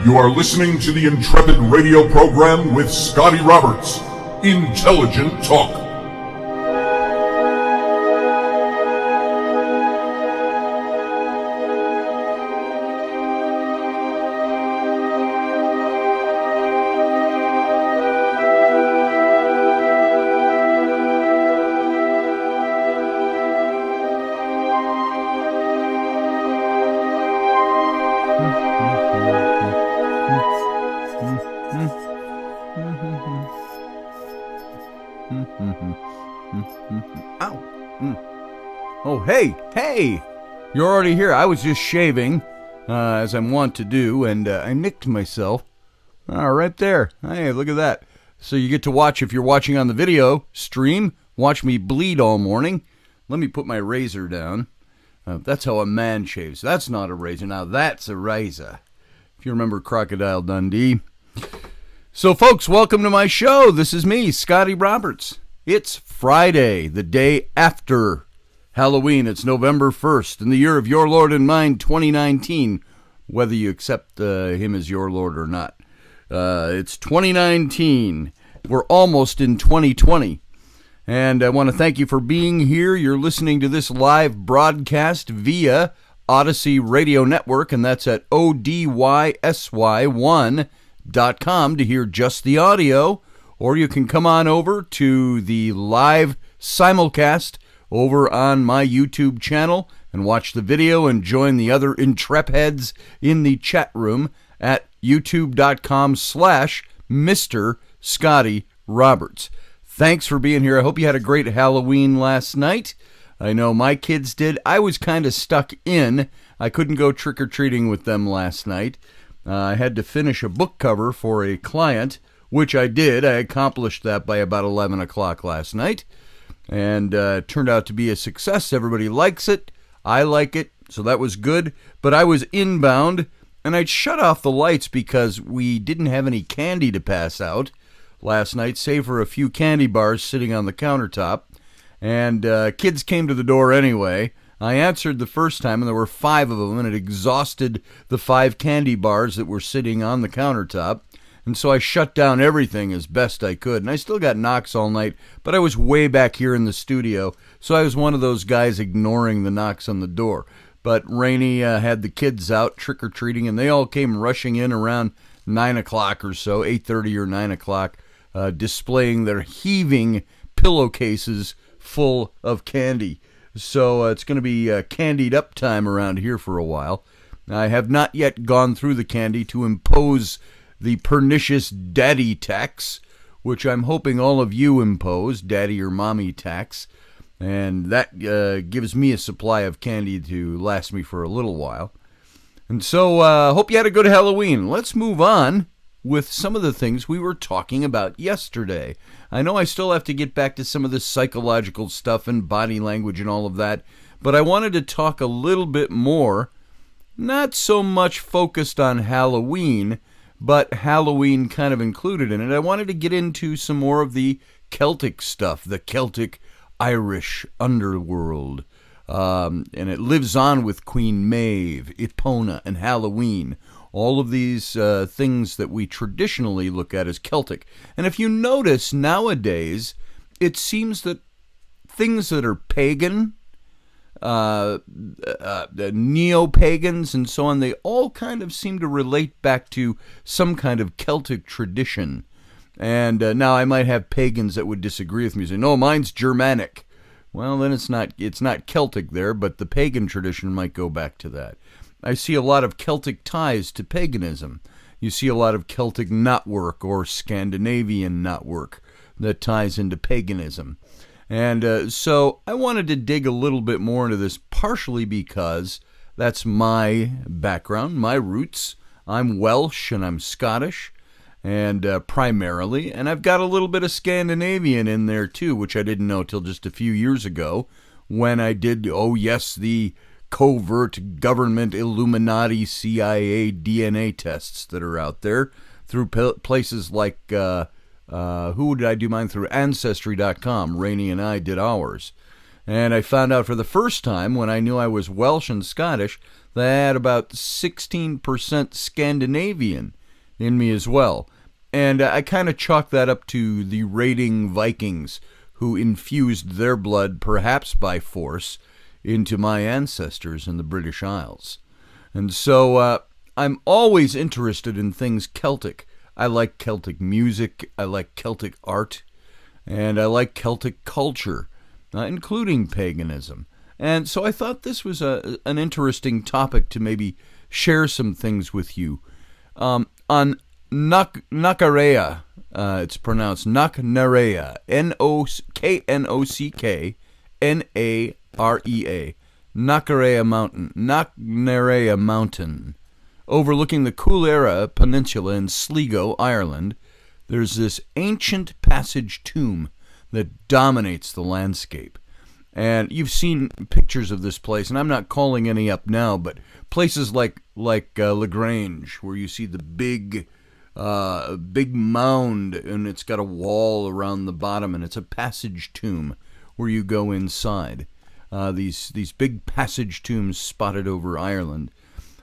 You are listening to the Intrepid radio program with Scotty Roberts. Intelligent Talk. Hey, you're already here. I was just shaving, as I'm wont to do, and I nicked myself. Right there. Hey, look at that. So you get to watch, if you're watching on the video stream, watch me bleed all morning. Let me put my razor down. That's how a man shaves. That's not a razor. Now that's a razor. If you remember Crocodile Dundee. So folks, welcome to my show. This is me, Scotty Roberts. It's Friday, the day after Halloween. It's November 1st in the year of your Lord and mine, 2019, whether you accept him as your Lord or not. It's 2019. We're almost in 2020. And I want to thank you for being here. You're listening to this live broadcast via Odyssey Radio Network, and that's at odysy1.com to hear just the audio. Or you can come on over to the live simulcast over on my YouTube channel and watch the video and join the other Intrepids in the chat room at youtube.com/Mr. Scotty Roberts. Thanks for being here. I hope you had a great Halloween last night. I know my kids did. I was kind of stuck in. I couldn't go trick-or-treating with them last night. I had to finish a book cover for a client, which I did. I accomplished that by about 11 o'clock last night. And it turned out to be a success. Everybody likes it. I like it. So that was good. But I was inbound, and I'd shut off the lights because we didn't have any candy to pass out last night, save for a few candy bars sitting on the countertop. And kids came to the door anyway. I answered the first time, and there were 5 of them, and it exhausted the 5 candy bars that were sitting on the countertop. And so I shut down everything as best I could. And I still got knocks all night, but I was way back here in the studio, so I was one of those guys ignoring the knocks on the door. But Rainey had the kids out trick-or-treating, and they all came rushing in around 9 o'clock or so, 8:30 or 9 o'clock, displaying their heaving pillowcases full of candy. So it's going to be candied up time around here for a while. I have not yet gone through the candy to impose the pernicious daddy tax, which I'm hoping all of you impose, daddy or mommy tax, and that gives me a supply of candy to last me for a little while. And so hope you had a good Halloween. Let's move on with some of the things we were talking about yesterday. I know I still have to get back to some of the psychological stuff and body language and all of that, but I wanted to talk a little bit more, not so much focused on Halloween, but Halloween kind of included in it. I wanted to get into some more of the Celtic stuff, the Celtic Irish underworld. And it lives on with Queen Maeve, Ipona, and Halloween. All of these things that we traditionally look at as Celtic. And if you notice nowadays, it seems that things that are pagan, neo-pagans and so on, they all kind of seem to relate back to some kind of Celtic tradition. And now I might have pagans that would disagree with me, say, no, mine's Germanic. Well, then it's not Celtic there, but the pagan tradition might go back to that. I see a lot of Celtic ties to paganism. You see a lot of Celtic knotwork or Scandinavian knotwork that ties into paganism. And so I wanted to dig a little bit more into this, partially because that's my background, my roots. I'm Welsh and I'm Scottish, and primarily, and I've got a little bit of Scandinavian in there too, which I didn't know till just a few years ago when I did, the covert government Illuminati CIA DNA tests that are out there through places like who did I do mine through? Ancestry.com. Rainey and I did ours. And I found out for the first time when I knew I was Welsh and Scottish that I had about 16% Scandinavian in me as well. And I kind of chalk that up to the raiding Vikings who infused their blood, perhaps by force, into my ancestors in the British Isles. And so I'm always interested in things Celtic. I like Celtic music, I like Celtic art, and I like Celtic culture, including paganism. And so I thought this was an interesting topic to maybe share some things with you. On Knockarea, it's pronounced Knocknarea, Knocknarea, Knocknarea Mountain. Overlooking the Coolera Peninsula in Sligo, Ireland, there's this ancient passage tomb that dominates the landscape. And you've seen pictures of this place, and I'm not calling any up now, but places like Lagrange, where you see the big mound, and it's got a wall around the bottom, and it's a passage tomb where you go inside. These big passage tombs spotted over Ireland.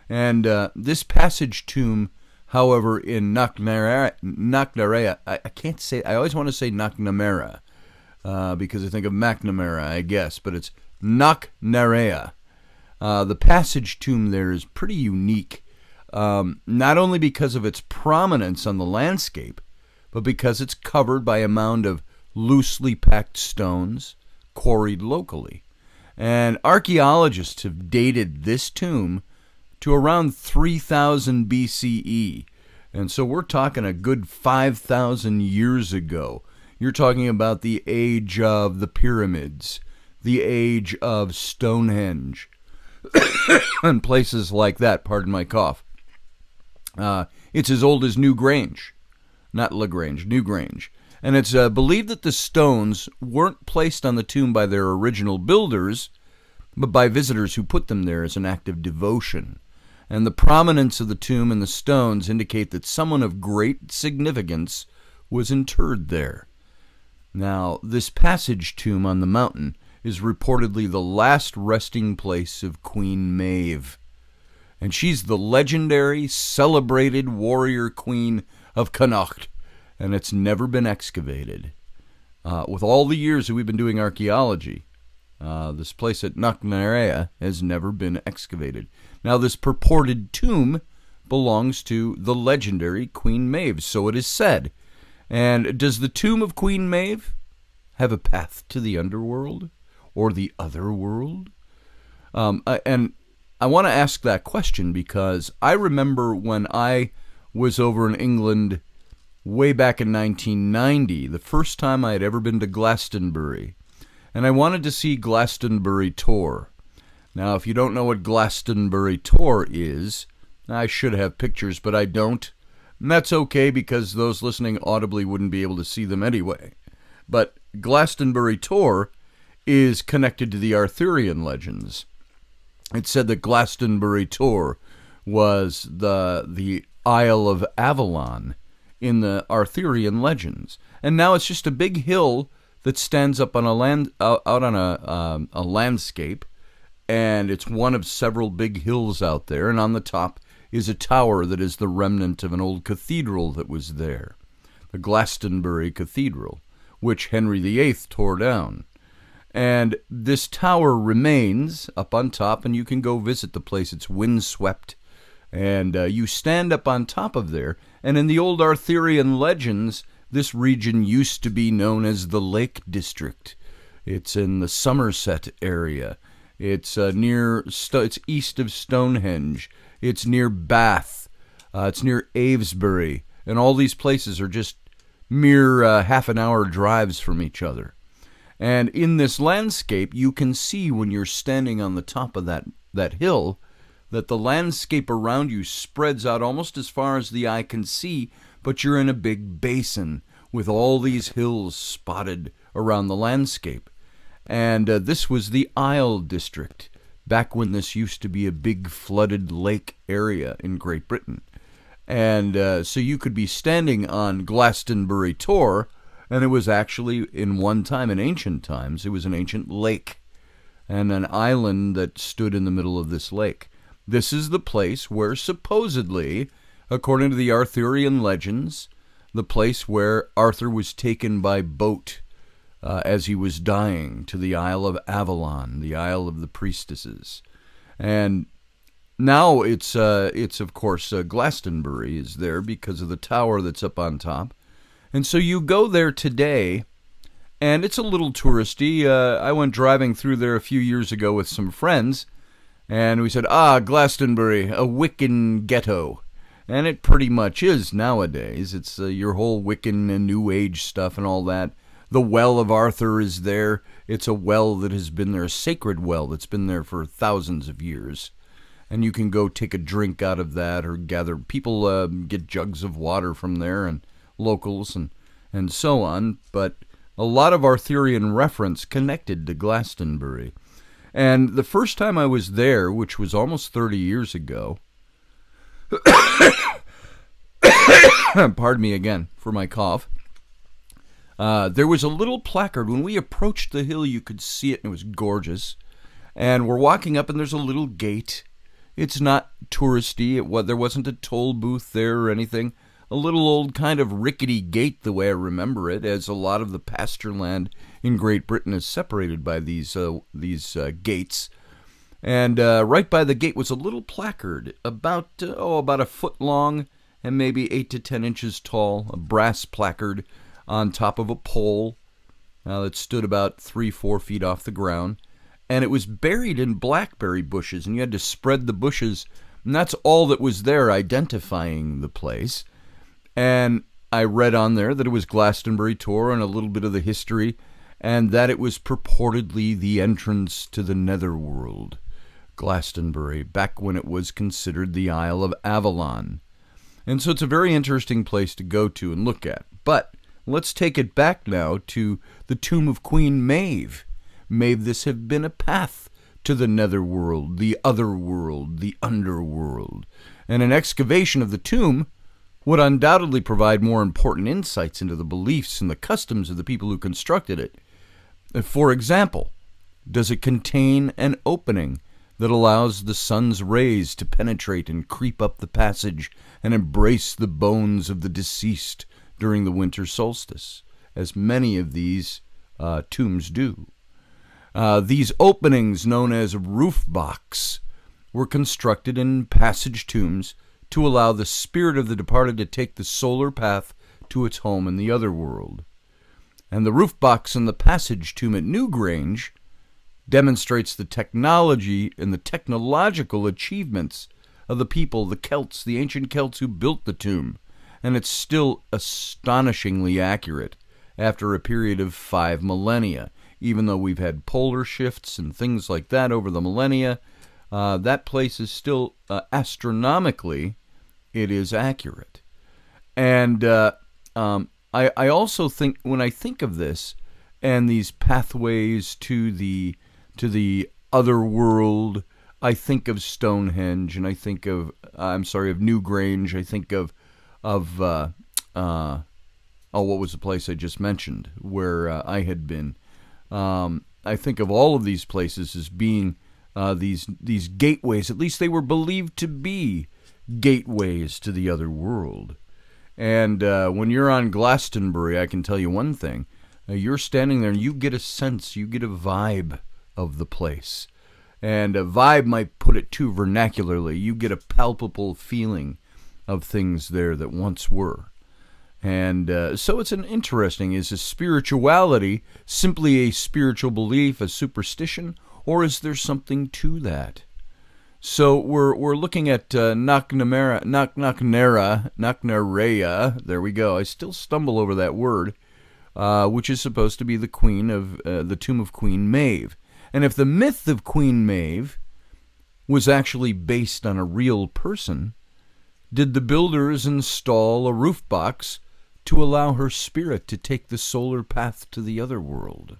And this passage tomb, however, in Knocknarea, I can't say, I always want to say Knocknamara, because I think of McNamara, I guess, but it's Knocknarea. The passage tomb there is pretty unique, not only because of its prominence on the landscape, but because it's covered by a mound of loosely packed stones quarried locally. And archaeologists have dated this tomb to around 3000 BCE. And so we're talking a good 5,000 years ago. You're talking about the age of the pyramids, the age of Stonehenge, and places like that, pardon my cough. It's as old as Newgrange, not Lagrange, Newgrange. And it's believed that the stones weren't placed on the tomb by their original builders, but by visitors who put them there as an act of devotion. And the prominence of the tomb and the stones indicate that someone of great significance was interred there. Now, this passage tomb on the mountain is reportedly the last resting place of Queen Maeve. And she's the legendary, celebrated warrior queen of Connacht, and it's never been excavated. With all the years that we've been doing archaeology, this place at Knocknarea has never been excavated. Now, this purported tomb belongs to the legendary Queen Maeve, so it is said. And does the tomb of Queen Maeve have a path to the underworld or the other world? And I want to ask that question because I remember when I was over in England way back in 1990, the first time I had ever been to Glastonbury, and I wanted to see Glastonbury Tor. Now, if you don't know what Glastonbury Tor is, I should have pictures, but I don't. And that's okay because those listening audibly wouldn't be able to see them anyway. But Glastonbury Tor is connected to the Arthurian legends. It's said that Glastonbury Tor was the Isle of Avalon in the Arthurian legends. And now it's just a big hill that stands up on a landscape, and it's one of several big hills out there, and on the top is a tower that is the remnant of an old cathedral that was there, the Glastonbury Cathedral, which Henry VIII tore down. And this tower remains up on top, and you can go visit the place. It's windswept, and you stand up on top of there, and in the old Arthurian legends, this region used to be known as the Lake District. It's in the Somerset area. It's it's east of Stonehenge. It's near Bath. It's near Avesbury. And all these places are just mere half-an-hour drives from each other. And in this landscape, you can see when you're standing on the top of that hill that the landscape around you spreads out almost as far as the eye can see, but you're in a big basin with all these hills spotted around the landscape. And this was the Isle District, back when this used to be a big flooded lake area in Great Britain. And so you could be standing on Glastonbury Tor, and it was actually, in ancient times, it was an ancient lake. and an island that stood in the middle of this lake. This is the place where supposedly, according to the Arthurian legends, the place where Arthur was taken by boat as he was dying to the Isle of Avalon, the Isle of the Priestesses. And now it's of course, Glastonbury is there because of the tower that's up on top. And so you go there today, and it's a little touristy. I went driving through there a few years ago with some friends, and we said, Glastonbury, a Wiccan ghetto. And it pretty much is nowadays. It's your whole Wiccan and New Age stuff and all that. The Well of Arthur is there. It's a well that has been there, a sacred well that's been there for thousands of years. And you can go take a drink out of that or gather. People get jugs of water from there, and locals and so on. But a lot of Arthurian reference connected to Glastonbury. And the first time I was there, which was almost 30 years ago, pardon me again for my cough, there was a little placard. When we approached the hill, you could see it, and it was gorgeous. And we're walking up, and there's a little gate. It's not touristy. There wasn't a toll booth there or anything. A little old kind of rickety gate, the way I remember it, as a lot of the pasture land in Great Britain is separated by these gates. And right by the gate was a little placard, about a foot long and maybe 8 to 10 inches tall, a brass placard on top of a pole that stood about 3-4 feet off the ground. And it was buried in blackberry bushes, and you had to spread the bushes, and that's all that was there identifying the place. And I read on there that it was Glastonbury Tor and a little bit of the history, and that it was purportedly the entrance to the netherworld. Glastonbury, back when it was considered the Isle of Avalon. And so it's a very interesting place to go to and look at. But let's take it back now to the tomb of Queen Maeve. May this have been a path to the netherworld, the other world, the underworld. And an excavation of the tomb would undoubtedly provide more important insights into the beliefs and the customs of the people who constructed it. For example, does it contain an opening that allows the sun's rays to penetrate and creep up the passage and embrace the bones of the deceased during the winter solstice, as many of these tombs do? These openings, known as roof box, were constructed in passage tombs to allow the spirit of the departed to take the solar path to its home in the other world. And the roof box in the passage tomb at Newgrange demonstrates the technology and the technological achievements of the people, the Celts, the ancient Celts who built the tomb. And it's still astonishingly accurate after a period of 5 millennia. Even though we've had polar shifts and things like that over the millennia, that place is still astronomically, it is accurate. And I also think, when I think of this and these pathways to the other world, I think of Stonehenge, and I think of Newgrange. I think of what was the place I just mentioned where I had been. I think of all of these places as being these gateways. At least they were believed to be gateways to the other world. And when you're on Glastonbury, I can tell you one thing. You're standing there and you get a sense, you get a vibe of the place. And a vibe might put it too vernacularly. You get a palpable feeling of things there that once were. And so it's an interesting, is a spirituality simply a spiritual belief, a superstition, or is there something to that? So we're looking at Knocknarea, there we go, I still stumble over that word, which is supposed to be the queen of, the tomb of Queen Maeve. And if the myth of Queen Maeve was actually based on a real person, did the builders install a roof box to allow her spirit to take the solar path to the other world?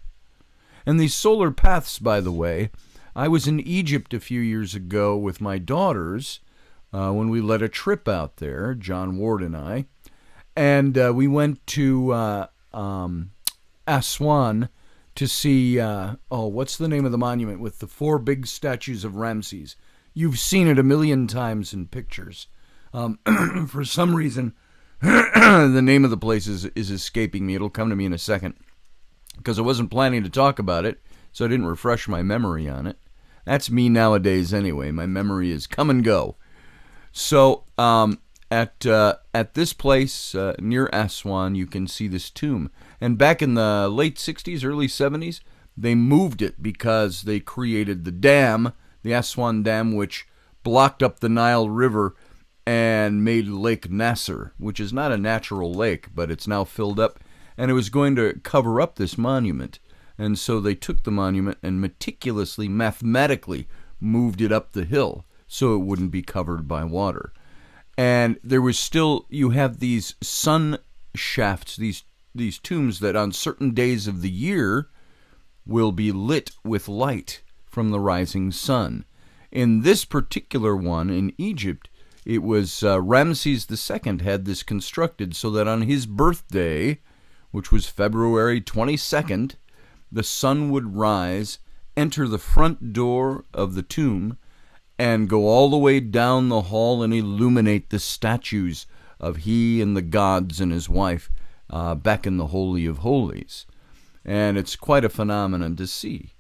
And these solar paths, by the way, I was in Egypt a few years ago with my daughters when we led a trip out there, John Ward and I, and we went to Aswan to see, what's the name of the monument with the 4 big statues of Ramses? You've seen it a million times in pictures. For some reason, the name of the place is escaping me. It'll come to me in a second, because I wasn't planning to talk about it, so I didn't refresh my memory on it. That's me nowadays anyway. My memory is come and go. So at this place near Aswan, you can see this tomb. And back in the late 60s, early 70s, they moved it because they created the dam, the Aswan Dam, which blocked up the Nile River and made Lake Nasser, which is not a natural lake, but it's now filled up. And it was going to cover up this monument. And so they took the monument and meticulously, mathematically moved it up the hill so it wouldn't be covered by water. And there was still, you have these sun shafts, these tombs that on certain days of the year will be lit with light from the rising sun. In this particular one in Egypt, it was Ramses II had this constructed so that on his birthday, which was February 22nd, the sun would rise, enter the front door of the tomb, and go all the way down the hall and illuminate the statues of he and the gods and his wife back in the Holy of Holies. And it's quite a phenomenon to see.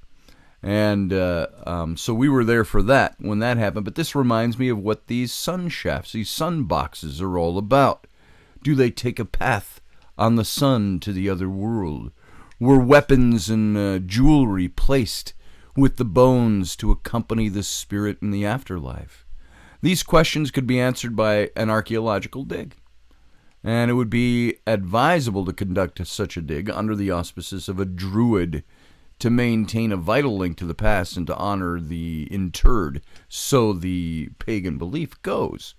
And so we were there for that when that happened. But this reminds me of what these sun shafts, these sun boxes are all about. Do they take a path on the sun to the other world? Were weapons and jewelry placed with the bones to accompany the spirit in the afterlife? These questions could be answered by an archaeological dig. And it would be advisable to conduct such a dig under the auspices of a druid to maintain a vital link to the past and to honor the interred, so the pagan belief goes.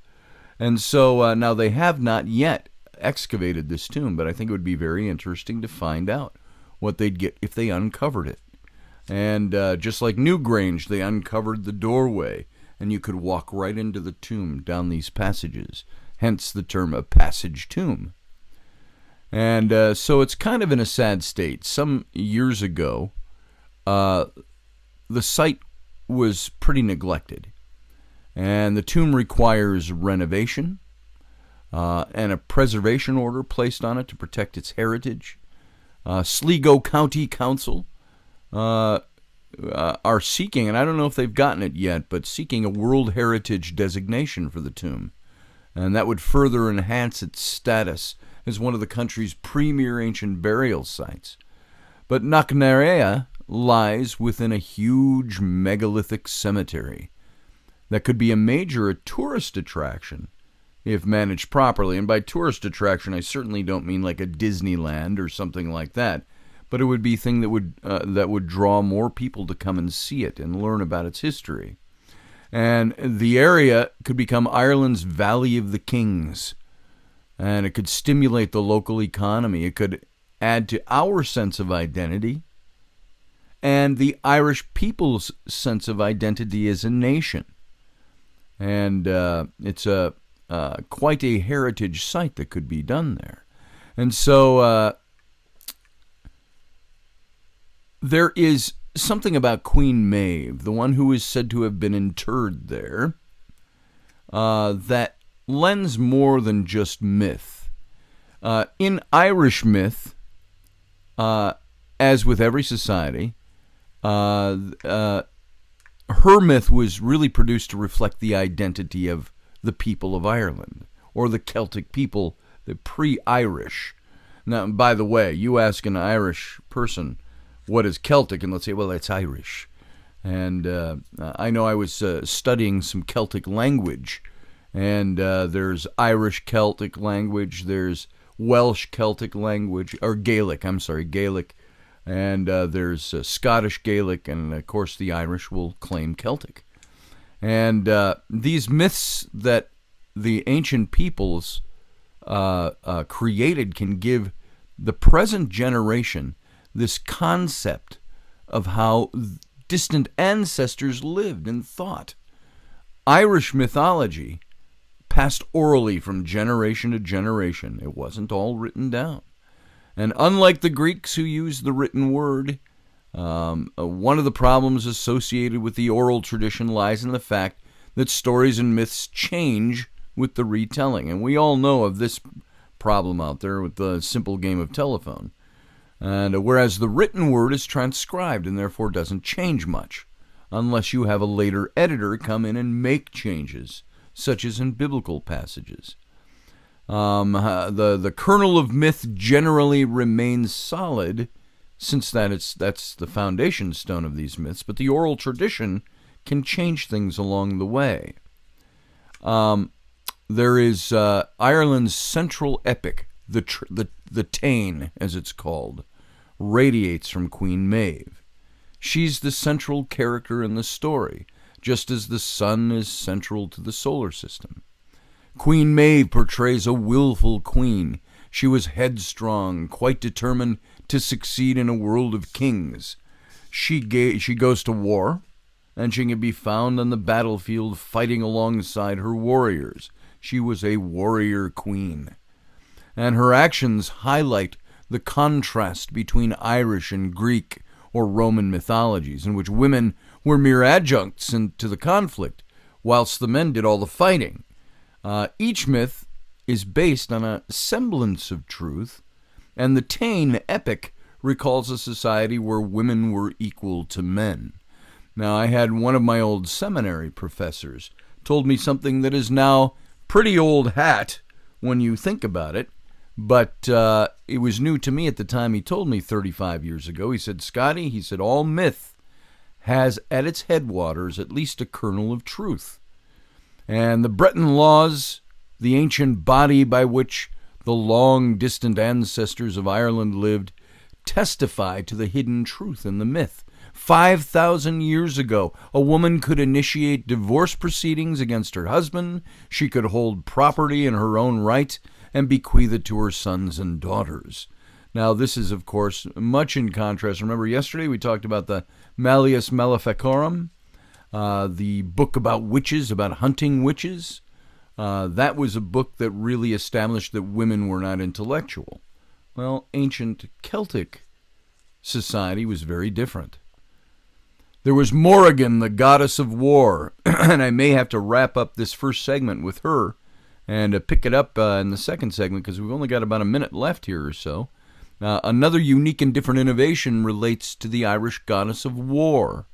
And so now they have not yet excavated this tomb, but I think it would be very interesting to find out what they'd get if they uncovered it. And just like Newgrange, they uncovered the doorway, and you could walk right into the tomb down these passages, hence the term a passage tomb. And so it's kind of in a sad state. Some years ago, the site was pretty neglected, and the tomb requires renovation and a preservation order placed on it to protect its heritage. Sligo County Council are seeking, and I don't know if they've gotten it yet, but seeking a World Heritage designation for the tomb. And that would further enhance its status as one of the country's premier ancient burial sites. But Knocknarea lies within a huge megalithic cemetery that could be a major tourist attraction if managed properly. And by tourist attraction, I certainly don't mean like a Disneyland or something like that, but it would be a thing that would draw more people to come and see it and learn about its history. And the area could become Ireland's Valley of the Kings, and it could stimulate the local economy. It could add to our sense of identity and the Irish people's sense of identity as a nation. And it's quite a heritage site that could be done there. And so there is something about Queen Maeve, the one who is said to have been interred there, that lends more than just myth. In Irish myth, as with every society, her myth was really produced to reflect the identity of the people of Ireland, or the Celtic people, the pre-Irish. Now, by the way, you ask an Irish person, what is Celtic? And let's say, well, it's Irish. And I know I was studying some Celtic language, and there's Irish Celtic language, there's Welsh Celtic language, or Gaelic, and there's Scottish Gaelic, and of course the Irish will claim Celtic. And these myths that the ancient peoples created can give the present generation this concept of how distant ancestors lived and thought. Irish mythology passed orally from generation to generation. It wasn't all written down. And unlike the Greeks who used the written word, One of the problems associated with the oral tradition lies in the fact that stories and myths change with the retelling. And we all know of this problem out there with the simple game of telephone. And whereas the written word is transcribed and therefore doesn't change much, unless you have a later editor come in and make changes, such as in biblical passages. The kernel of myth generally remains solid, since that's the foundation stone of these myths, but the oral tradition can change things along the way. There is Ireland's central epic, the Táin, as it's called, radiates from Queen Maeve. She's the central character in the story, just as the sun is central to the solar system. Queen Maeve portrays a willful queen. She was headstrong, quite determined to succeed in a world of kings. She goes to war, and she can be found on the battlefield fighting alongside her warriors. She was a warrior queen. And her actions highlight the contrast between Irish and Greek or Roman mythologies, in which women were mere adjuncts to the conflict, whilst the men did all the fighting. Each myth is based on a semblance of truth, and the Táin epic recalls a society where women were equal to men. Now, I had one of my old seminary professors told me something that is now pretty old hat when you think about it, but it was new to me at the time he told me 35 years ago. He said, Scotty, he said, all myth has at its headwaters at least a kernel of truth. And the Breton laws, the ancient body by which the long-distant ancestors of Ireland lived, testify to the hidden truth in the myth. 5,000 years ago, a woman could initiate divorce proceedings against her husband. She could hold property in her own right and bequeath it to her sons and daughters. Now, this is, of course, much in contrast. Remember, yesterday we talked about the Malleus Maleficarum, the book about witches, about hunting witches. That was a book that really established that women were not intellectual. Well, ancient Celtic society was very different. There was Morrigan, the goddess of war, and I may have to wrap up this first segment with her and pick it up in the second segment because we've only got about a minute left here or so. Another unique and different innovation relates to the Irish goddess of war.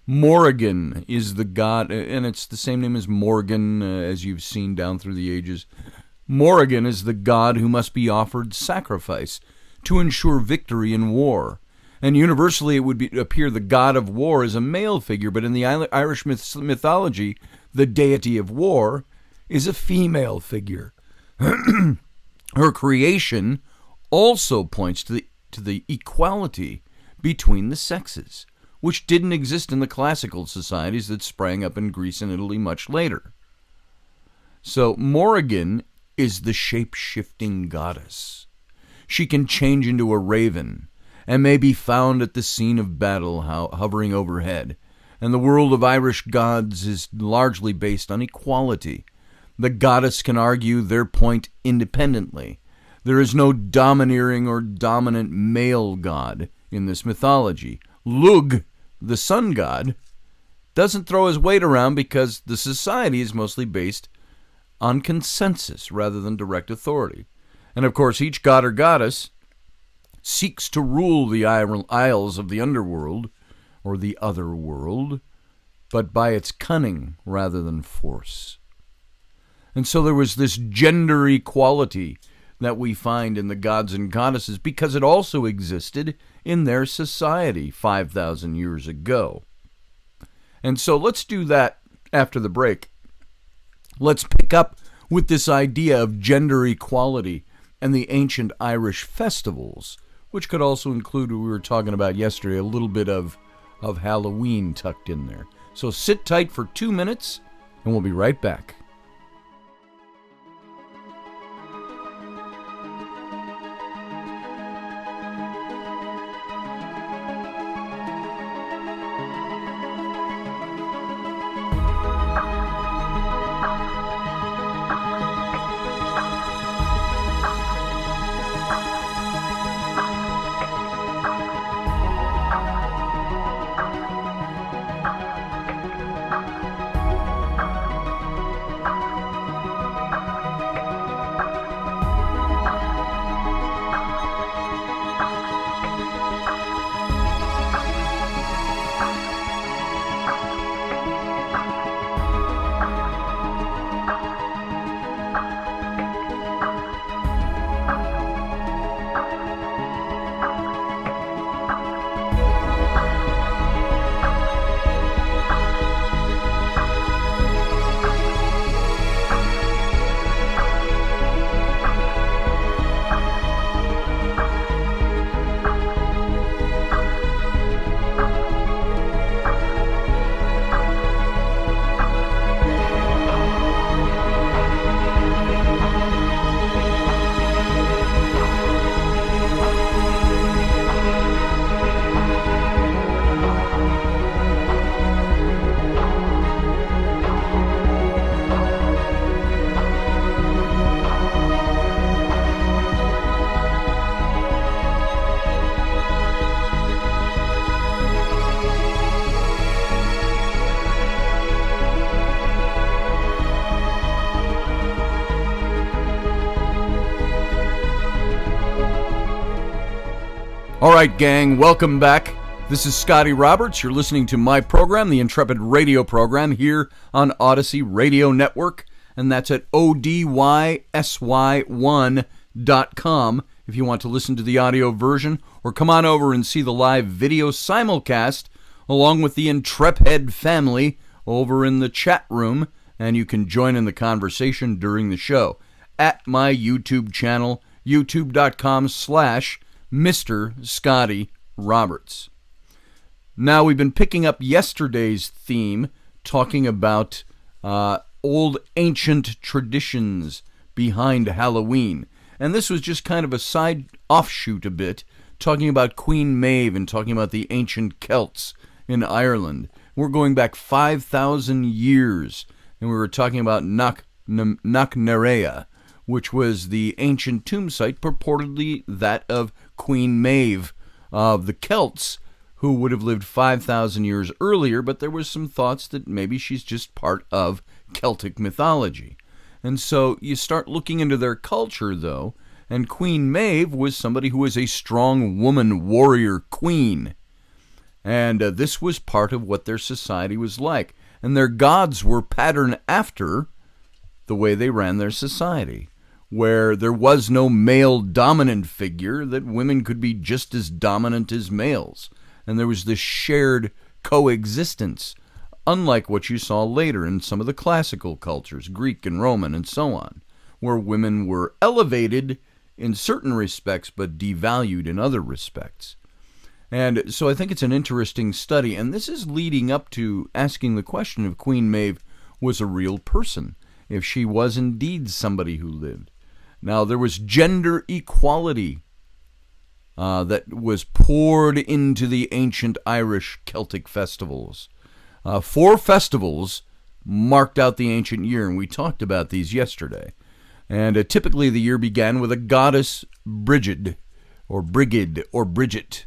Morrigan is the god, and it's the same name as Morgan, as you've seen down through the ages. Morrigan is the god who must be offered sacrifice to ensure victory in war. And universally, it would appear the god of war is a male figure, but in the Irish mythology, the deity of war is a female figure. Her creation also points to the equality between the sexes, which didn't exist in the classical societies that sprang up in Greece and Italy much later. So Morrigan is the shape-shifting goddess. She can change into a raven and may be found at the scene of battle hovering overhead. And the world of Irish gods is largely based on equality. The goddess can argue their point independently. There is no domineering or dominant male god in this mythology. Lugh, the sun god, doesn't throw his weight around because the society is mostly based on consensus rather than direct authority. And of course, each god or goddess seeks to rule the isles of the underworld, or the other world, but by its cunning rather than force. And so there was this gender equality that we find in the gods and goddesses because it also existed in their society 5,000 years ago. And so let's do that after the break. Let's pick up with this idea of gender equality and the ancient Irish festivals, which could also include what we were talking about yesterday, a little bit of Halloween tucked in there. So sit tight for 2 minutes, and we'll be right back. All right, gang, welcome back. This is Scotty Roberts. You're listening to my program, the Intrepid radio program, here on Odyssey Radio Network, and that's at odysy1.com if you want to listen to the audio version, or come on over and see the live video simulcast along with the Intrepid family over in the chat room, and you can join in the conversation during the show at my YouTube channel, youtube.com/Mr. Scotty Roberts. Now, we've been picking up yesterday's theme, talking about old ancient traditions behind Halloween. And this was just kind of a side offshoot a bit, talking about Queen Maeve and talking about the ancient Celts in Ireland. We're going back 5,000 years, and we were talking about Knocknarea, which was the ancient tomb site, purportedly that of Queen Maeve of the Celts, who would have lived 5,000 years earlier, but there was some thoughts that maybe she's just part of Celtic mythology. And so you start looking into their culture, though, and Queen Maeve was somebody who was a strong woman warrior queen. And this was part of what their society was like. And their gods were patterned after the way they ran their society, where there was no male dominant figure, that women could be just as dominant as males. And there was this shared coexistence, unlike what you saw later in some of the classical cultures, Greek and Roman and so on, where women were elevated in certain respects but devalued in other respects. And so I think it's an interesting study, and this is leading up to asking the question if Queen Maeve was a real person, if she was indeed somebody who lived. Now, there was gender equality that was poured into the ancient Irish Celtic festivals. 4 festivals marked out the ancient year, and we talked about these yesterday. And typically the year began with a goddess Brigid, or Brigid, or Bridget.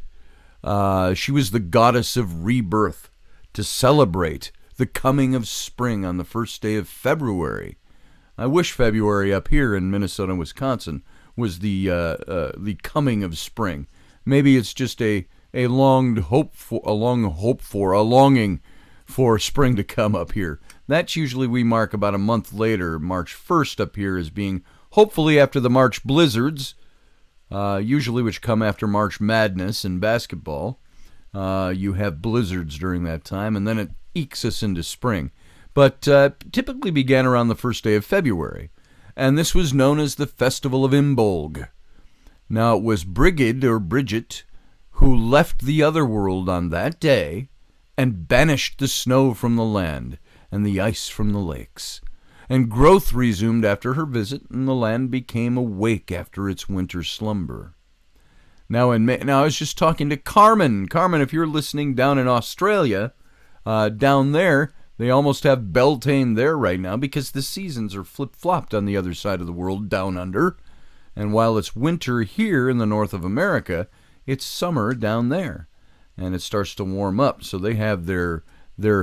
She was the goddess of rebirth, to celebrate the coming of spring on the first day of February. I wish February up here in Minnesota and Wisconsin was the coming of spring. Maybe it's just a longing for spring to come up here. That's usually we mark about a month later, March 1st up here, as being hopefully after the March blizzards, usually which come after March Madness in basketball. You have blizzards during that time, and then it ekes us into spring. But typically began around the first day of February, and this was known as the Festival of Imbolg. Now, it was Brigid, or Bridget, who left the other world on that day and banished the snow from the land and the ice from the lakes. And growth resumed after her visit, and the land became awake after its winter slumber. Now, I was just talking to Carmen. Carmen, if you're listening down in Australia, down there, they almost have Beltane there right now because the seasons are flip-flopped on the other side of the world, down under. And while it's winter here in the north of America, it's summer down there. And it starts to warm up, so they have their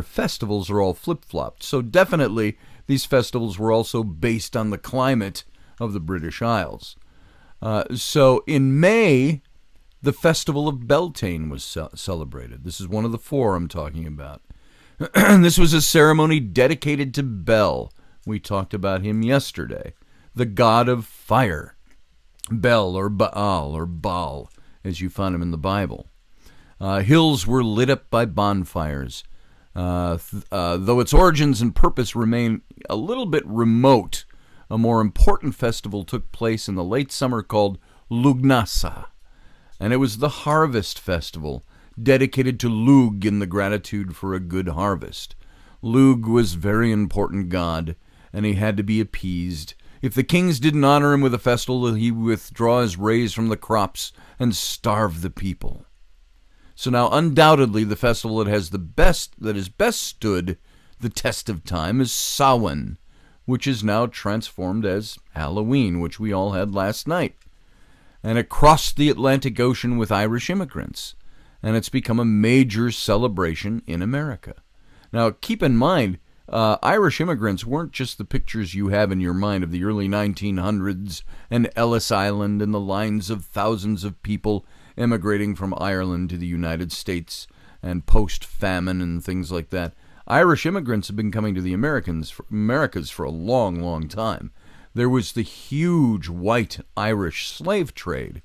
festivals are all flip-flopped. So definitely these festivals were also based on the climate of the British Isles. So in May, the Festival of Beltane was celebrated. This is one of the 4 I'm talking about. This was a ceremony dedicated to Bel. We talked about him yesterday, the god of fire. Bel, or Baal, as you find him in the Bible. Hills were lit up by bonfires. Though its origins and purpose remain a little bit remote, a more important festival took place in the late summer called Lugnasa, and it was the harvest festival, dedicated to Lugh in the gratitude for a good harvest. Lugh was a very important god, and he had to be appeased. If the kings didn't honor him with a festival, he would withdraw his rays from the crops and starve the people. So now, undoubtedly, the festival that has best stood the test of time is Samhain, which is now transformed as Halloween, which we all had last night. And it crossed the Atlantic Ocean with Irish immigrants, and it's become a major celebration in America. Now, keep in mind, Irish immigrants weren't just the pictures you have in your mind of the early 1900s and Ellis Island and the lines of thousands of people emigrating from Ireland to the United States and post-famine and things like that. Irish immigrants have been coming to the Americas for a long, long time. There was the huge white Irish slave trade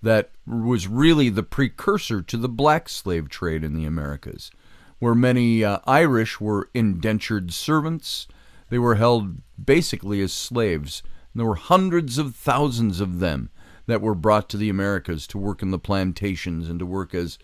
that was really the precursor to the black slave trade in the Americas, where many Irish were indentured servants. They were held basically as slaves. And there were hundreds of thousands of them that were brought to the Americas to work in the plantations and to work as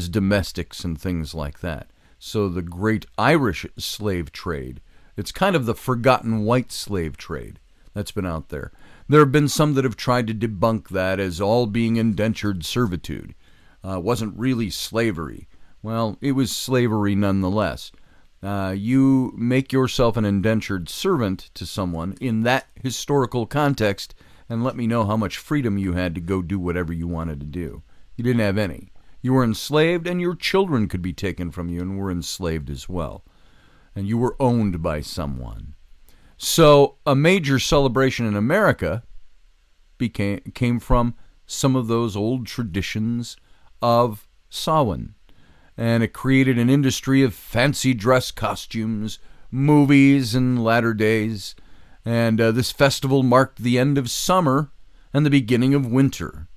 domestics and things like that. So the great Irish slave trade, it's kind of the forgotten white slave trade that's been out there. There have been some that have tried to debunk that as all being indentured servitude. It wasn't really slavery. Well, it was slavery nonetheless. You make yourself an indentured servant to someone in that historical context and let me know how much freedom you had to go do whatever you wanted to do. You didn't have any. You were enslaved, and your children could be taken from you and were enslaved as well. And you were owned by someone. So a major celebration in America came from some of those old traditions of Samhain. And it created an industry of fancy dress costumes, movies, and latter days. And this festival marked the end of summer and the beginning of winter,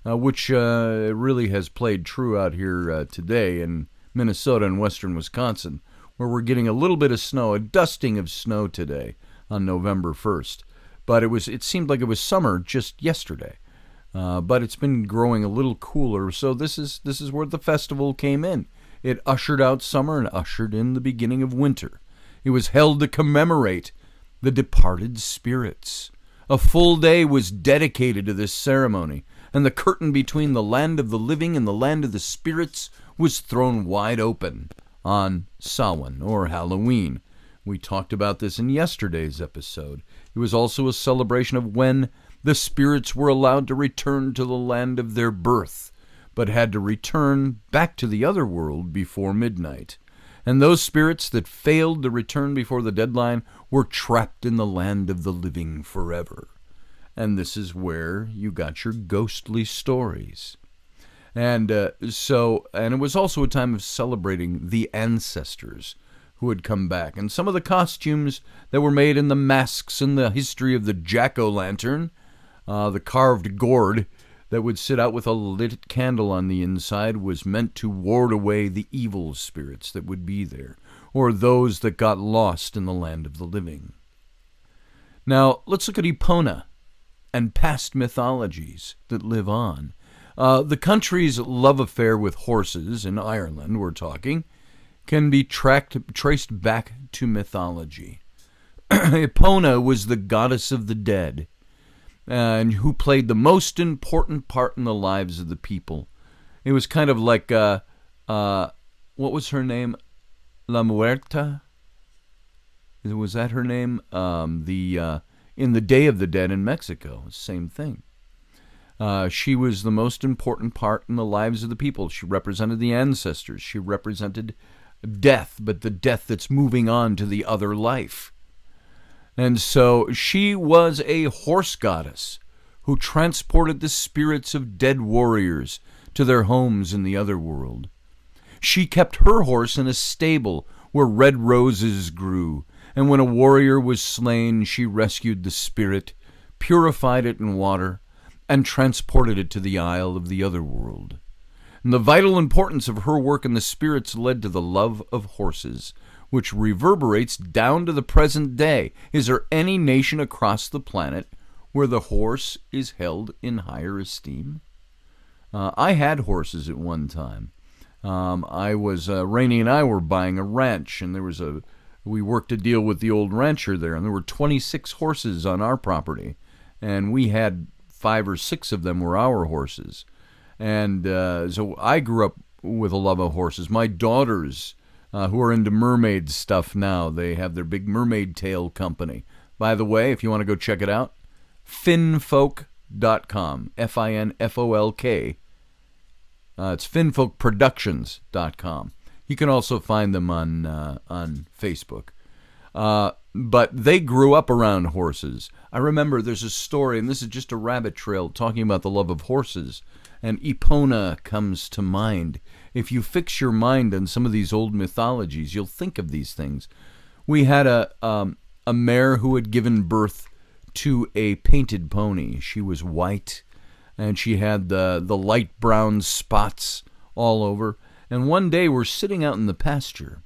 which really has played true out here today in Minnesota and western Wisconsin, where we're getting a little bit of snow, a dusting of snow today on November 1st. But it seemed like it was summer just yesterday. But it's been growing a little cooler, so this is where the festival came in. It ushered out summer and ushered in the beginning of winter. It was held to commemorate the departed spirits. A full day was dedicated to this ceremony, and the curtain between the land of the living and the land of the spirits was thrown wide open on Samhain, or Halloween. We talked about this in yesterday's episode. It was also a celebration of when the spirits were allowed to return to the land of their birth, but had to return back to the other world before midnight. And those spirits that failed to return before the deadline were trapped in the land of the living forever. And this is where you got your ghostly stories. And it was also a time of celebrating the ancestors who had come back. And some of the costumes that were made in the masks in the history of the jack-o'-lantern, the carved gourd that would sit out with a lit candle on the inside, was meant to ward away the evil spirits that would be there, or those that got lost in the land of the living. Now, let's look at Epona and past mythologies that live on. The country's love affair with horses, in Ireland we're talking, can be traced back to mythology. Epona was the goddess of the dead, and who played the most important part in the lives of the people. It was kind of like, what was her name? La Muerta? Was that her name? In the Day of the Dead in Mexico, same thing. She was the most important part in the lives of the people. She represented the ancestors. She represented death, but the death that's moving on to the other life. And so she was a horse goddess who transported the spirits of dead warriors to their homes in the other world. She kept her horse in a stable where red roses grew, and when a warrior was slain, she rescued the spirit, purified it in water, and transported it to the isle of the other world. And the vital importance of her work in the spirits led to the love of horses, which reverberates down to the present day. Is there any nation across the planet where the horse is held in higher esteem? I had horses at one time. Rainey and I were buying a ranch, and we worked a deal with the old rancher there, and there were 26 horses on our property, and we had 5 or 6 of them were our horses. And so I grew up with a love of horses. My daughters, who are into mermaid stuff now, they have their big mermaid tail company. By the way, if you want to go check it out, finfolk.com, Finfolk. It's finfolkproductions.com. You can also find them on Facebook. But they grew up around horses. I remember there's a story, and this is just a rabbit trail, talking about the love of horses. And Epona comes to mind. If you fix your mind on some of these old mythologies, you'll think of these things. We had a mare who had given birth to a painted pony. She was white, and she had the light brown spots all over. And one day we're sitting out in the pasture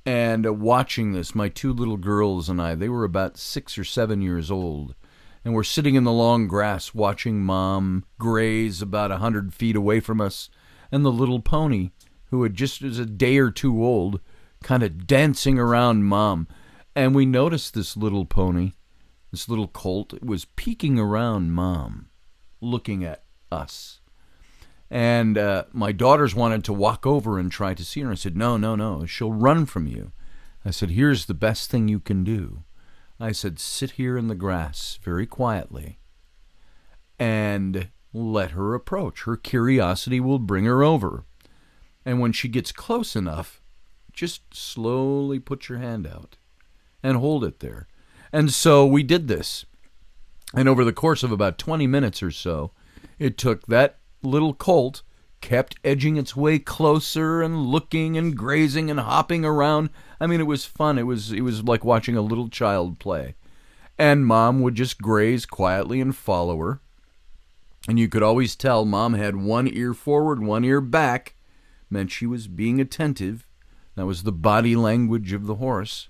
and watching this. My two little girls and I, they were about 6 or 7 years old. And we're sitting in the long grass watching Mom graze about 100 feet away from us. And the little pony, who had just was a day or two old, kind of dancing around Mom. And we noticed this little pony, this little colt, was peeking around Mom, looking at us. And my daughters wanted to walk over and try to see her. I said, no, she'll run from you. I said, here's the best thing you can do. I said, sit here in the grass very quietly and let her approach. Her curiosity will bring her over. And when she gets close enough, just slowly put your hand out and hold it there. And so we did this. And over the course of about 20 minutes or so, it took that little colt, kept edging its way closer and looking and grazing and hopping around. I mean, it was fun. It was like watching a little child play. And Mom would just graze quietly and follow her. And you could always tell Mom had one ear forward, one ear back. Meant she was being attentive. That was the body language of the horse.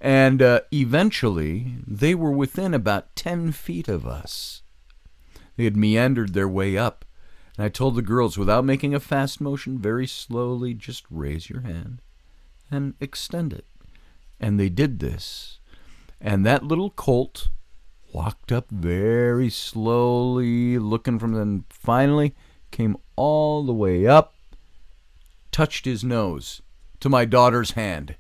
And eventually, they were within about 10 feet of us. They had meandered their way up. And I told the girls, without making a fast motion, very slowly, just raise your hand and extend it. And they did this. And that little colt walked up very slowly, looking from them, finally came all the way up, touched his nose to my daughter's hand.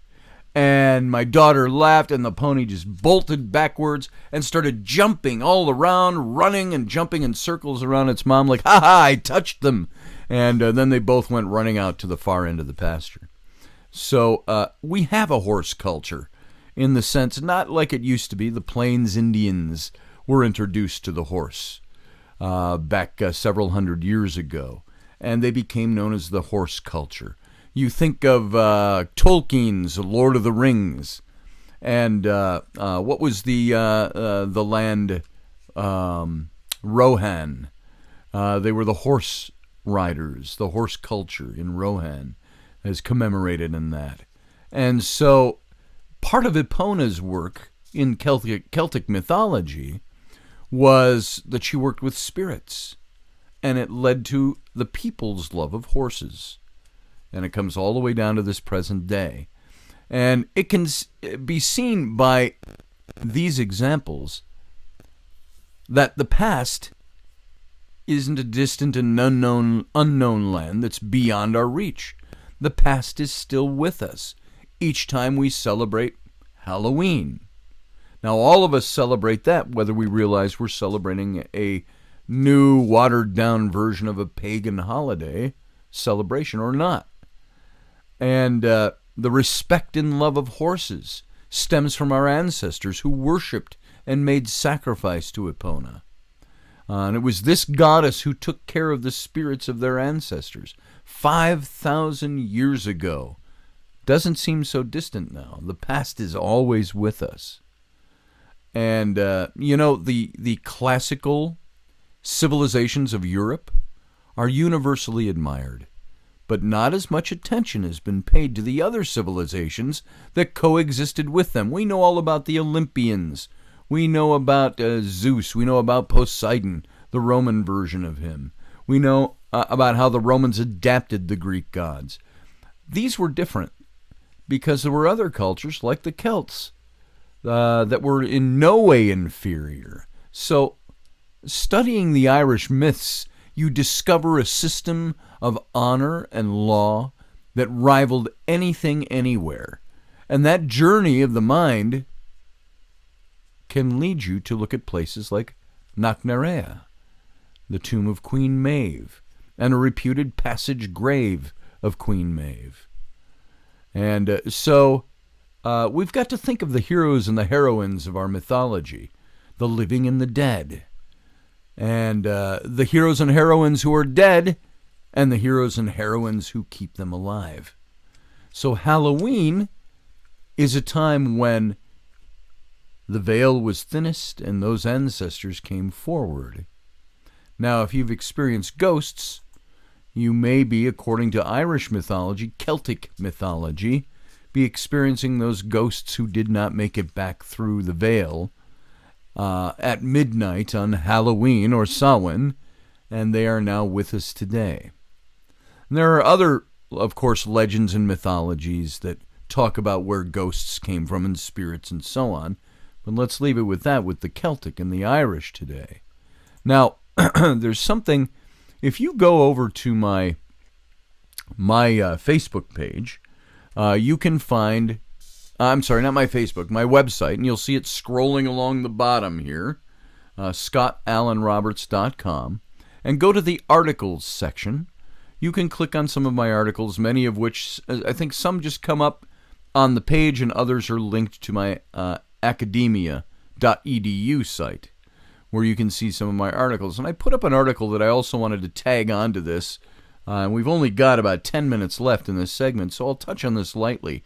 And my daughter laughed, and the pony just bolted backwards and started jumping all around, running and jumping in circles around its mom like, ha, I touched them. And then they both went running out to the far end of the pasture. So we have a horse culture in the sense, not like it used to be. The Plains Indians were introduced to the horse back several hundred years ago, and they became known as the horse culture. You think of Tolkien's Lord of the Rings, and what was the land, Rohan. They were the horse riders, the horse culture in Rohan is commemorated in that. And so part of Epona's work in Celtic mythology was that she worked with spirits, and it led to the people's love of horses. And it comes all the way down to this present day. And it can be seen by these examples that the past isn't a distant and unknown land that's beyond our reach. The past is still with us each time we celebrate Halloween. Now, all of us celebrate that, whether we realize we're celebrating a new, watered-down version of a pagan holiday celebration or not. And the respect and love of horses stems from our ancestors who worshipped and made sacrifice to Epona. And it was this goddess who took care of the spirits of their ancestors 5,000 years ago. Doesn't seem so distant now. The past is always with us. And, the classical civilizations of Europe are universally admired. But not as much attention has been paid to the other civilizations that coexisted with them. We know all about the Olympians. We know about Zeus. We know about Poseidon, the Roman version of him. We know about how the Romans adapted the Greek gods. These were different because there were other cultures like the Celts that were in no way inferior. So studying the Irish myths, you discover a system of honor and law that rivaled anything anywhere. And that journey of the mind can lead you to look at places like Knocknarea, the tomb of Queen Maeve, and a reputed passage grave of Queen Maeve. And so we've got to think of the heroes and the heroines of our mythology, the living and the dead, and the heroes and heroines who are dead, and the heroes and heroines who keep them alive. So Halloween is a time when the veil was thinnest and those ancestors came forward. Now, if you've experienced ghosts, you may be, according to Irish mythology, Celtic mythology, be experiencing those ghosts who did not make it back through the veil at midnight on Halloween or Samhain, and they are now with us today. And there are other, of course, legends and mythologies that talk about where ghosts came from and spirits and so on, but let's leave it with that, with the Celtic and the Irish today. Now, there's something, if you go over to my Facebook page, you can find, I'm sorry, not my Facebook, my website, and you'll see it scrolling along the bottom here, scottallenroberts.com, and go to the articles section. You can click on some of my articles, many of which, I think some just come up on the page and others are linked to my academia.edu site, where you can see some of my articles. And I put up an article that I also wanted to tag onto this. We've only got about 10 minutes left in this segment, so I'll touch on this lightly.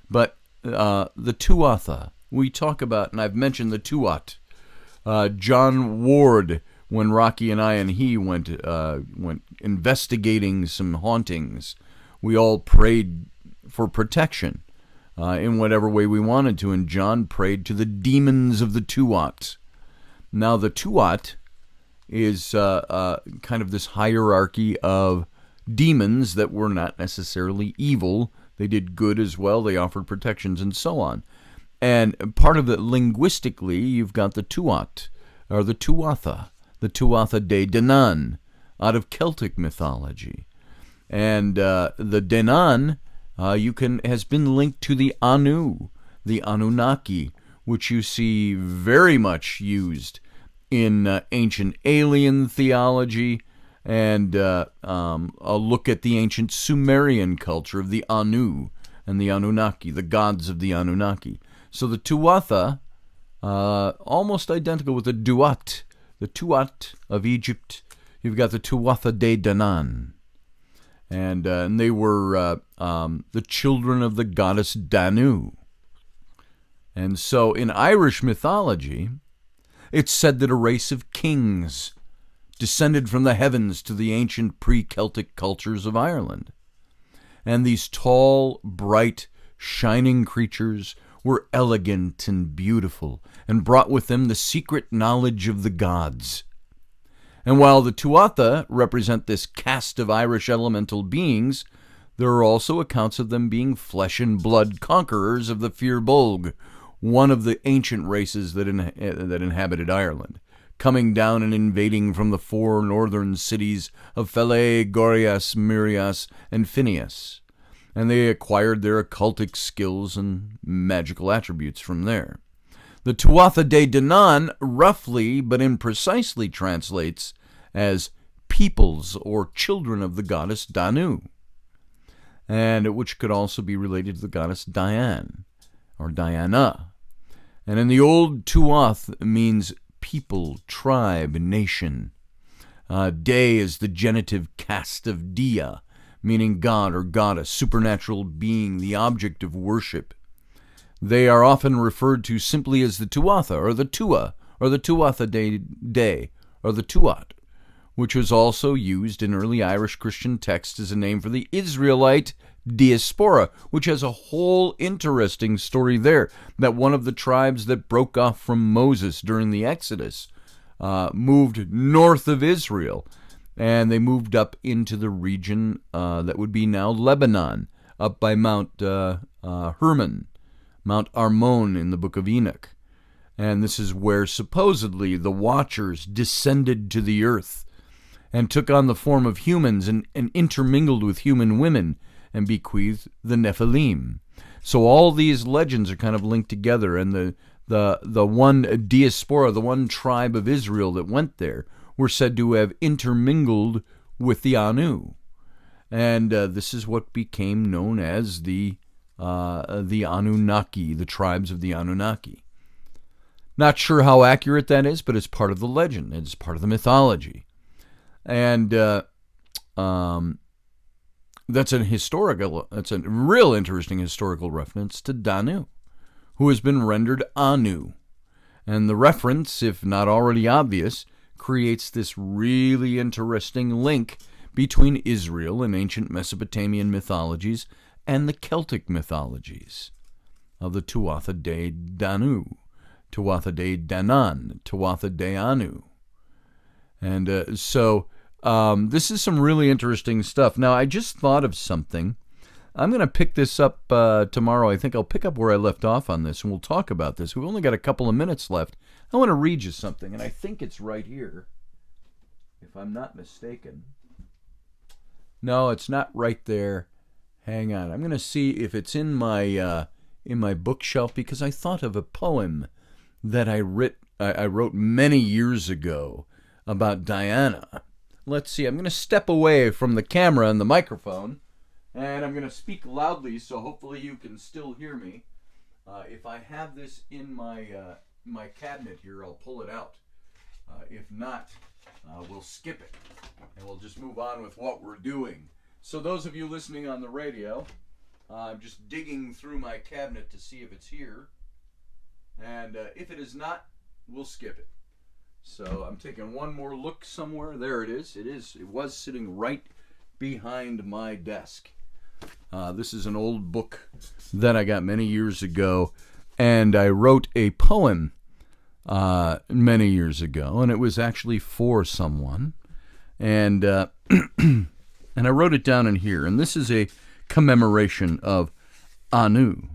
But the Tuatha, we talk about, and I've mentioned the Tuat. John Ward, when Rocky and I and he went investigating some hauntings, we all prayed for protection in whatever way we wanted to, and John prayed to the demons of the Tuat. Now, the Tuat is kind of this hierarchy of demons that were not necessarily evil. They did good as well. They offered protections and so on. And part of it, linguistically, you've got the Tuat, or the Tuatha de Danann, out of Celtic mythology. And the Danann has been linked to the Anu, the Anunnaki, which you see very much used in ancient alien theology, and a look at the ancient Sumerian culture of the Anu and the Anunnaki, the gods of the Anunnaki. So the Tuatha, almost identical with the Duat, the Tuat of Egypt. You've got the Tuatha de Danann. And they were the children of the goddess Danu. And so in Irish mythology, it's said that a race of kings descended from the heavens to the ancient pre-Celtic cultures of Ireland. And these tall, bright, shining creatures were elegant and beautiful, and brought with them the secret knowledge of the gods. And while the Tuatha represent this caste of Irish elemental beings, there are also accounts of them being flesh and blood conquerors of the Fir Bolg, one of the ancient races that inhabited Ireland, coming down and invading from the four northern cities of Falae, Gorias, Mirias, and Phineas. And they acquired their occultic skills and magical attributes from there. The Tuatha de Danann roughly but imprecisely translates as peoples or children of the goddess Danu, and which could also be related to the goddess Diane or Diana. And in the old Tuath means people, tribe, nation. De is the genitive cast of Dia, meaning god or goddess, supernatural being, the object of worship. They are often referred to simply as the Tuatha, or the Tua, or the Tuatha de, or the Tuat, which was also used in early Irish Christian texts as a name for the Israelite diaspora, which has a whole interesting story there, that one of the tribes that broke off from Moses during the Exodus moved north of Israel, and they moved up into the region that would be now Lebanon, up by Mount Hermon, Mount Armon in the Book of Enoch. And this is where supposedly the Watchers descended to the earth and took on the form of humans and intermingled with human women and bequeathed the Nephilim. So all these legends are kind of linked together, and the one diaspora, the one tribe of Israel that went there, were said to have intermingled with the Anu. And this is what became known as the the Anunnaki, the tribes of the Anunnaki. Not sure how accurate that is, but it's part of the legend. It's part of the mythology. And that's a real interesting historical reference to Danu, who has been rendered Anu. And the reference, if not already obvious, creates this really interesting link between Israel and ancient Mesopotamian mythologies and the Celtic mythologies of the Tuatha De Danu, Tuatha De Danann, Tuatha De Anu. And so this is some really interesting stuff. Now, I just thought of something. I'm going to pick this up tomorrow. I think I'll pick up where I left off on this, and we'll talk about this. We've only got a couple of minutes left. I want to read you something, and I think it's right here, if I'm not mistaken. No, it's not right there. Hang on. I'm going to see if it's in my bookshelf, because I thought of a poem that I wrote many years ago about Diana. Let's see. I'm going to step away from the camera and the microphone, and I'm going to speak loudly, so hopefully you can still hear me. If I have this in my cabinet here, I'll pull it out. If not, we'll skip it, and we'll just move on with what we're doing. So those of you listening on the radio, I'm just digging through my cabinet to see if it's here. And if it is not, we'll skip it. So I'm taking one more look somewhere. There it is. It was sitting right behind my desk. This is an old book that I got many years ago, and I wrote a poem many years ago, and it was actually for someone, and and I wrote it down in here, and this is a commemoration of Anu.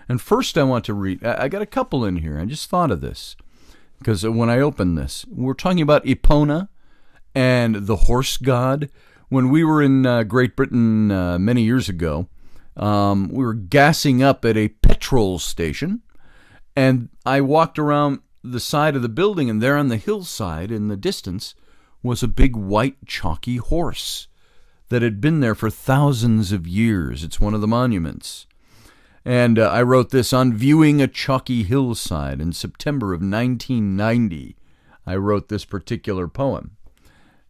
And first I want to read, I got a couple in here. I just thought of this, because when I opened this, we're talking about Epona and the horse god. When we were in Great Britain many years ago, we were gassing up at a petrol station, and I walked around the side of the building, and there on the hillside in the distance was a big white chalky horse that had been there for thousands of years. It's one of the monuments. And I wrote this on viewing a chalky hillside in September of 1990. I wrote this particular poem.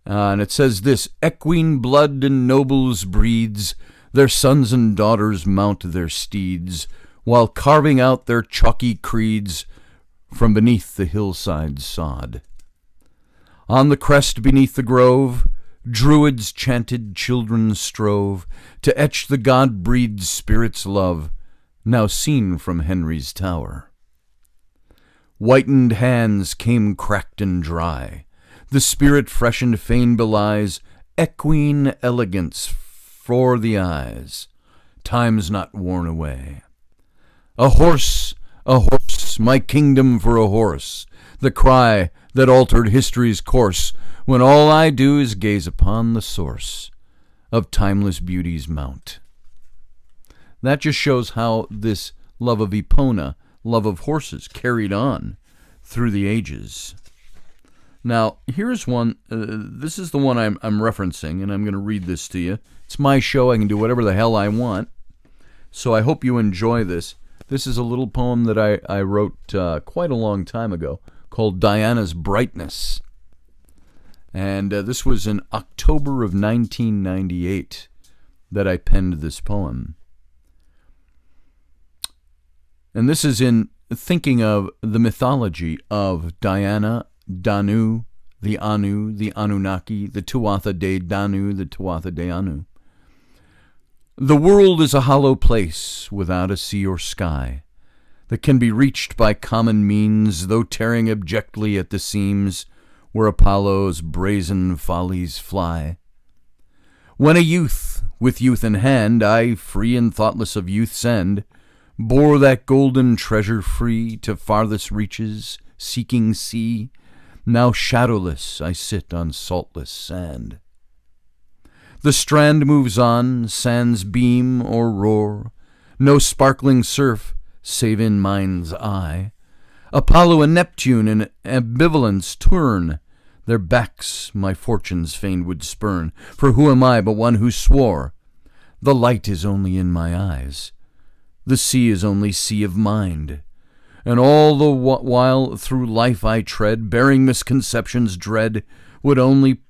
And it says this: equine blood and nobles breeds, their sons and daughters mount their steeds, while carving out their chalky creeds from beneath the hillside sod. On the crest beneath the grove, druids chanted, children strove to etch the god-breed spirit's love, now seen from Henry's tower. Whitened hands came cracked and dry, the spirit freshened fain belies equine elegance for the eyes, time's not worn away. A horse, my kingdom for a horse, the cry that altered history's course, when all I do is gaze upon the source of timeless beauty's mount. That just shows how this love of Epona, love of horses, carried on through the ages. Now, here's one. This is the one I'm referencing, and I'm going to read this to you. It's my show. I can do whatever the hell I want. So I hope you enjoy this. This is a little poem that I wrote quite a long time ago called Diana's Brightness. And this was in October of 1998 that I penned this poem. And this is in thinking of the mythology of Diana, Danu, the Anu, the Anunnaki, the Tuatha De Danu, the Tuatha De Anu. The world is a hollow place without a sea or sky that can be reached by common means, though tearing abjectly at the seams where Apollo's brazen follies fly. When a youth, with youth in hand, I, free and thoughtless of youth's end, bore that golden treasure free to farthest reaches, seeking sea, now shadowless I sit on saltless sand. The strand moves on, sands beam or roar, no sparkling surf save in mind's eye. Apollo and Neptune in ambivalence turn, their backs my fortunes fain would spurn, for who am I but one who swore, the light is only in my eyes, The sea is only sea of mind. And all the while through life I tread, bearing misconceptions dread, would only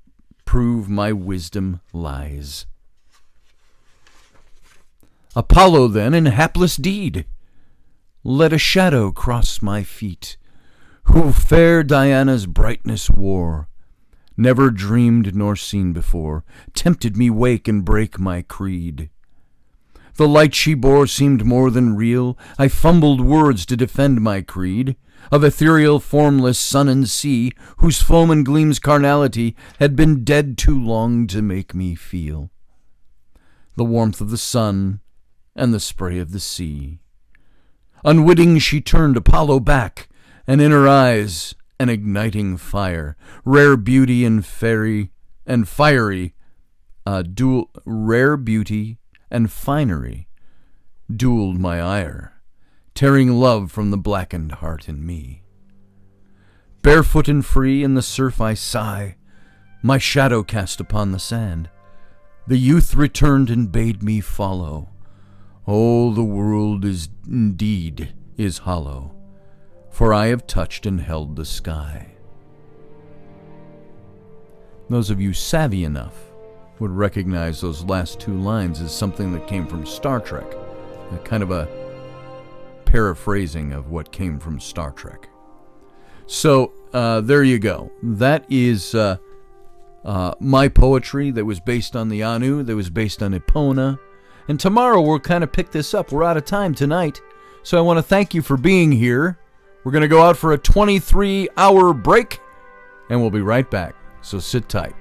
prove my wisdom lies. Apollo, then, in hapless deed, let a shadow cross my feet, who fair Diana's brightness wore, never dreamed nor seen before, tempted me wake and break my creed. The light she bore seemed more than real. I fumbled words to defend my creed, of ethereal, formless sun and sea, whose foam and gleam's carnality had been dead too long to make me feel the warmth of the sun and the spray of the sea. Unwitting she turned Apollo back, and in her eyes an igniting fire, rare beauty and fairy and fiery, rare beauty and finery, duelled my ire, tearing love from the blackened heart in me. Barefoot and free in the surf I sigh, my shadow cast upon the sand. The youth returned and bade me follow. Oh, the world is indeed is hollow, for I have touched and held the sky. Those of you savvy enough would recognize those last two lines as something that came from Star Trek, a kind of a paraphrasing of what came from Star Trek. So there you go. That is my poetry that was based on the Anu, that was based on Epona. And tomorrow we'll kind of pick this up. We're out of time tonight. So I want to thank you for being here. We're going to go out for a 23-hour break, and we'll be right back. So sit tight.